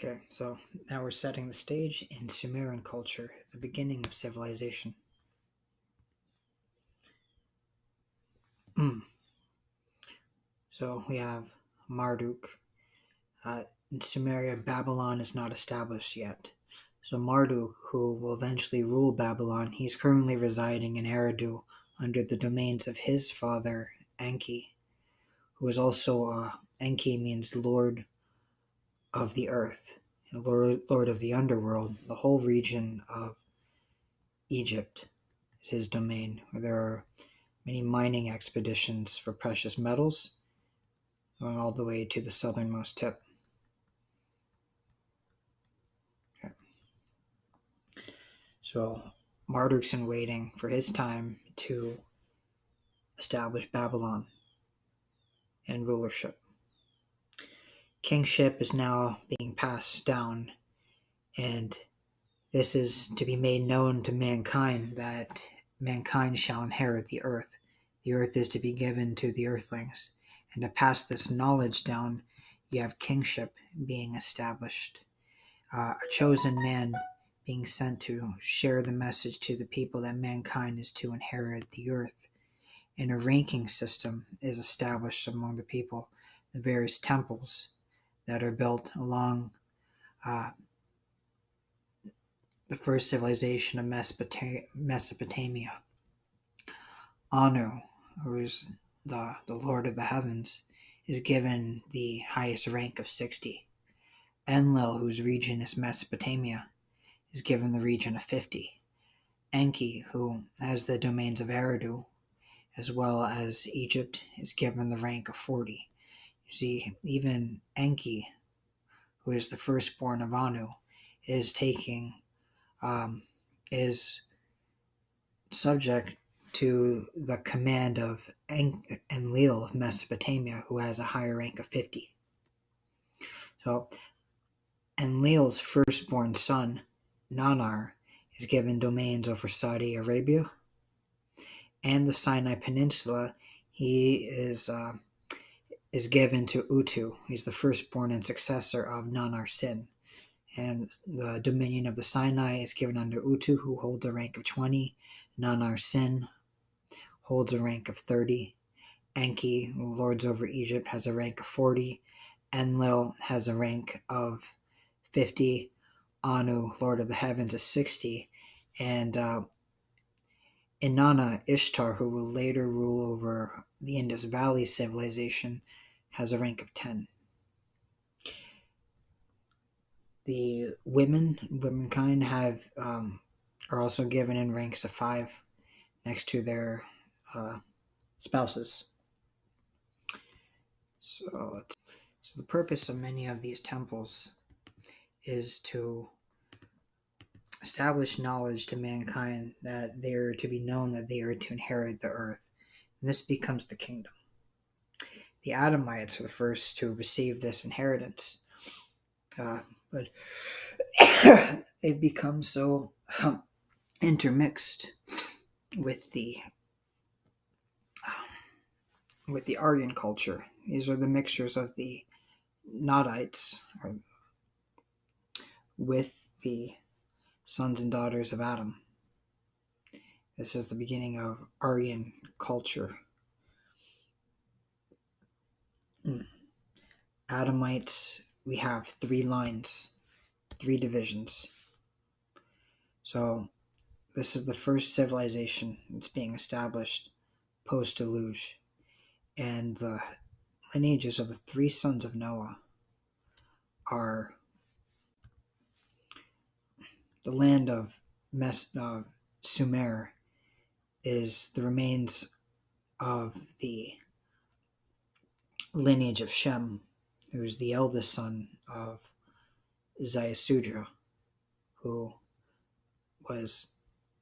Okay, so now we're setting the stage in Sumerian culture, the beginning of civilization. So we have Marduk. In Sumeria, Babylon is not established yet. So Marduk, who will eventually rule Babylon, he's currently residing in Eridu under the domains of his father, Enki, who is also, Enki means Lord of the Earth, Lord of the Underworld. The whole region of Egypt is his domain, where there are many mining expeditions for precious metals, going all the way to the southernmost tip. Okay. So Marduk's in waiting for his time to establish Babylon and rulership. Kingship is now being passed down, and this is to be made known to mankind, that mankind shall inherit the earth. The earth is to be given to the earthlings. And to pass this knowledge down, you have kingship being established. A chosen man being sent to share the message to the people that mankind is to inherit the earth. And a ranking system is established among the people, the various temples that are built along the first civilization of Mesopotamia. Anu, who is the Lord of the Heavens, is given the highest rank of 60. Enlil, whose region is Mesopotamia, is given the region of 50. Enki, who has the domains of Eridu, as well as Egypt, is given the rank of 40. You see, even Enki, who is the firstborn of Anu, is subject to the command of Enlil of Mesopotamia, who has a higher rank of 50. So Enlil's firstborn son, Nannar, is given domains over Saudi Arabia and the Sinai Peninsula. He is given to Utu. He's the firstborn and successor of Nannar Sin. And the dominion of the Sinai is given under Utu, who holds a rank of 20. Nannar Sin holds a rank of 30. Enki, who lords over Egypt, has a rank of 40. Enlil has a rank of 50. Anu, Lord of the Heavens, is 60. And Inanna Ishtar, who will later rule over the Indus Valley civilization, has a rank of 10. The womankind are also given in ranks of 5 next to their spouses. So the purpose of many of these temples is to establish knowledge to mankind that they are to be known, that they are to inherit the earth. And this becomes the kingdom. The Adamites were the first to receive this inheritance. But they've become so intermixed with the Aryan culture. These are the mixtures of the Nadites with the sons and daughters of Adam. This is the beginning of Aryan culture. Adamites, we have 3 lines, 3 divisions. So this is the first civilization that's being established post-deluge. And the lineages of the 3 sons of Noah are the land of Sumer is the remains of the lineage of Shem, who is the eldest son of Ziasudra, who was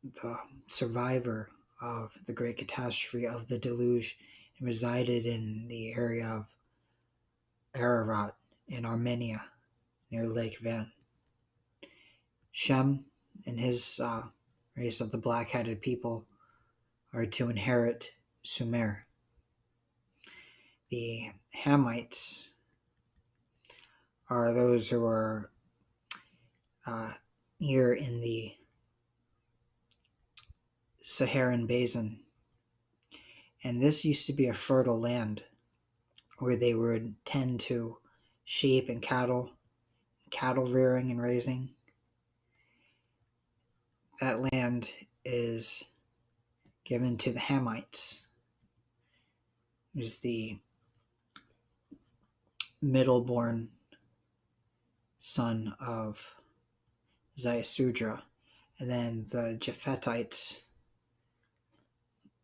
the survivor of the great catastrophe of the deluge and resided in the area of Ararat in Armenia near Lake Van. Shem and his race of the black-headed people are to inherit Sumer. The Hamites are those who are here in the Saharan Basin. And this used to be a fertile land where they would tend to sheep and cattle rearing and raising. That land is given to the Hamites, who's the middle-born son of Ziusudra. And then the Japhetites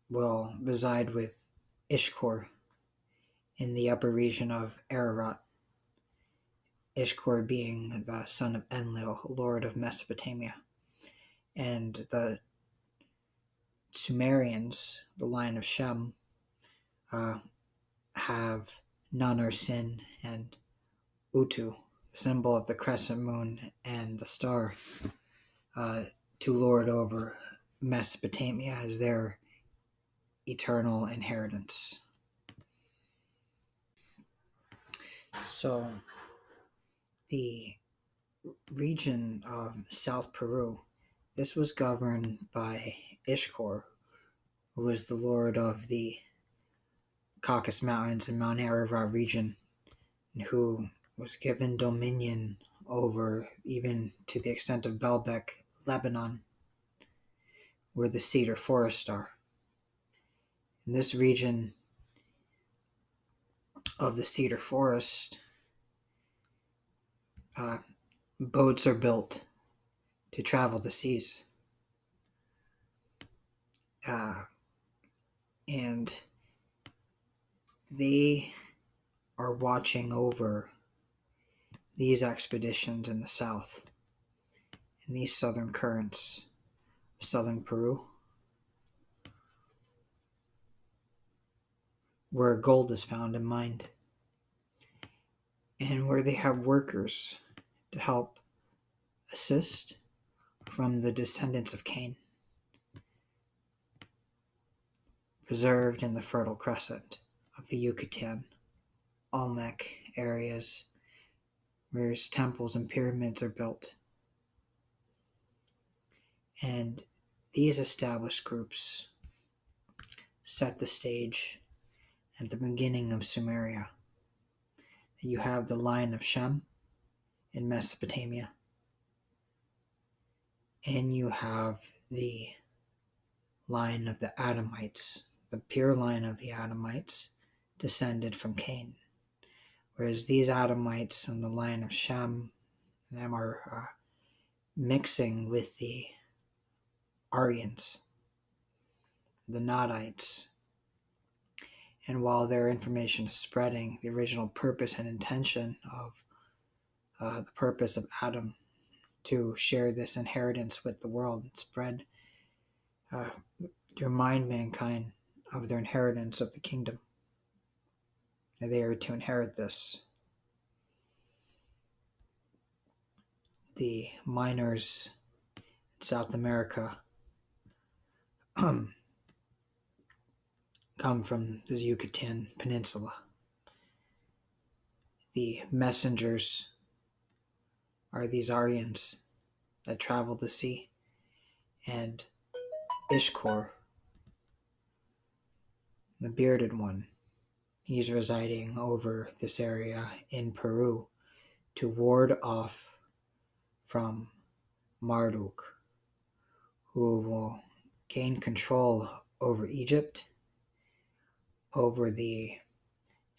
will reside with Ishkor in the upper region of Ararat, Ishkor being the son of Enlil, lord of Mesopotamia. And the Sumerians, the line of Shem, have Nannar Sin and Utu, the symbol of the crescent moon and the star, to lord over Mesopotamia as their eternal inheritance. So the region of South Peru, this was governed by Ishkor, who was the lord of the Caucasus Mountains and Mount Ararat region, and who was given dominion over even to the extent of Baalbek, Lebanon, where the cedar forests are. In this region of the cedar forest, boats are built to travel the seas. And they are watching over these expeditions in the south, in these southern currents of southern Peru, where gold is found and mined, and where they have workers to help assist from the descendants of Cain, preserved in the Fertile Crescent of the Yucatan, Olmec areas, where temples and pyramids are built. And these established groups set the stage at the beginning of Sumeria. You have the line of Shem in Mesopotamia, and you have the line of the Adamites, the pure line of the Adamites descended from Cain. Whereas these Adamites and the line of Shem and them are mixing with the Aryans, the Nadites. And while their information is spreading, the original purpose and intention of the purpose of Adam to share this inheritance with the world and spread, to remind mankind of their inheritance of the kingdom. And they are to inherit this. The miners in South America come from the Yucatan Peninsula. The messengers are these Aryans that travel the sea, and Ishkor, the bearded one, he's residing over this area in Peru to ward off from Marduk, who will gain control over Egypt, over the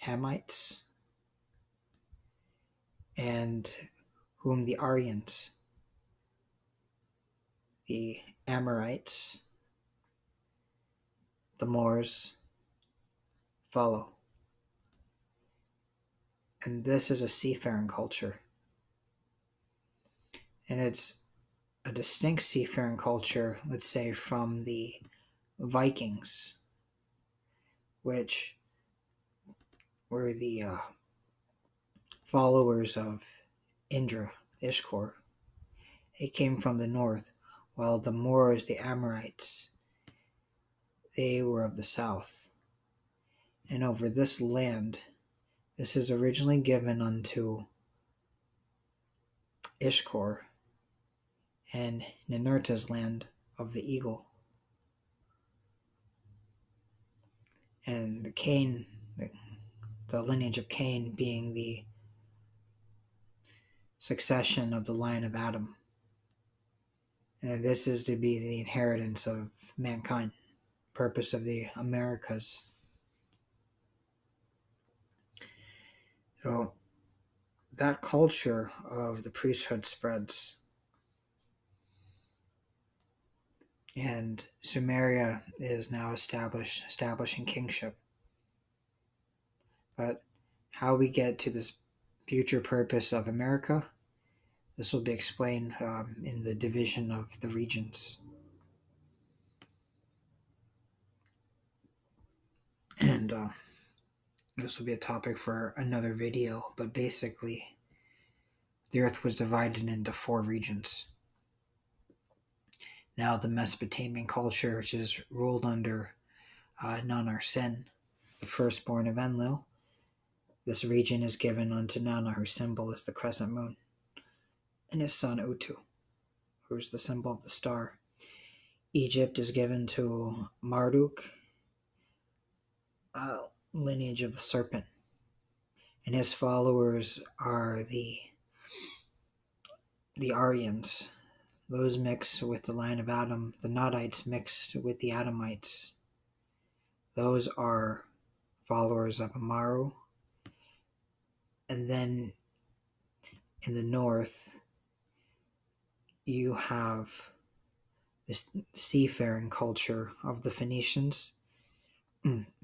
Hamites, and whom the Aryans, the Amorites, the Moors follow. And this is a seafaring culture. And it's a distinct seafaring culture, let's say, from the Vikings, which were the followers of Indra, Ishkor. They came from the north, while the Moors, the Amorites, they were of the south. And over this land, this is originally given unto Ishkor and Ninurta's land of the eagle. And the lineage of Cain being the succession of the line of Adam. And this is to be the inheritance of mankind, purpose of the Americas. So that culture of the priesthood spreads. And Sumeria is now establishing kingship. But how we get to this future purpose of America, this will be explained in the division of the regions. And this will be a topic for another video, but basically the earth was divided into 4 regions. Now the Mesopotamian culture, which is ruled under Nannar, the firstborn of Enlil. This region is given unto Nannar, whose symbol is the crescent moon, and his son Utu, who is the symbol of the star. Egypt is given to Marduk, lineage of the serpent, and his followers are the Aryans. Those mix with the line of Adam. The Nadites mixed with the Adamites. Those are followers of Amaru. And then in the north, you have this seafaring culture of the Phoenicians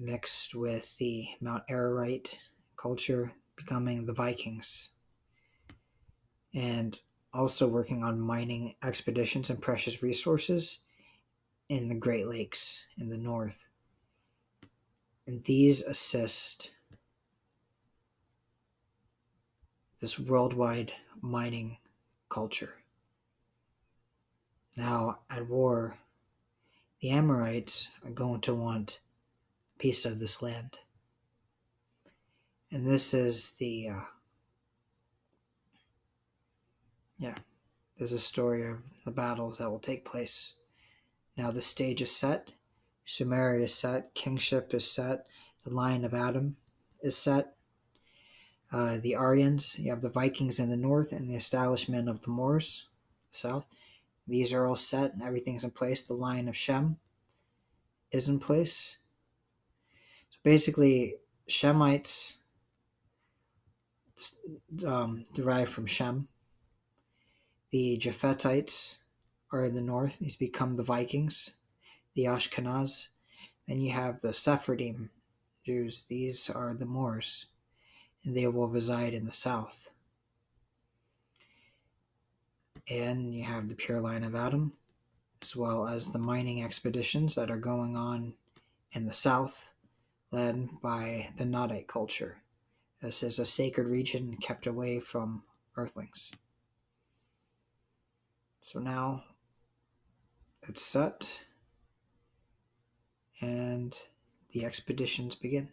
mixed with the Mount Ararat culture, becoming the Vikings. And also working on mining expeditions and precious resources in the Great Lakes in the north. And these assist this worldwide mining culture. Now, at war, the Amorites are going to want a piece of this land. And this is there's a story of the battles that will take place. Now the stage is set, Sumeria is set, kingship is set, the line of Adam is set. The Aryans, you have the Vikings in the north, and the establishment of the Moors, south. These are all set, and everything's in place. The line of Shem is in place. So basically, Shemites derive from Shem. The Japhetites are in the north. These become the Vikings, the Ashkenaz. Then you have the Sephardim Jews. These are the Moors, and they will reside in the south. And you have the pure line of Adam, as well as the mining expeditions that are going on in the south, led by the Nadite culture. This is a sacred region kept away from earthlings. So now it's set, and the expeditions begin.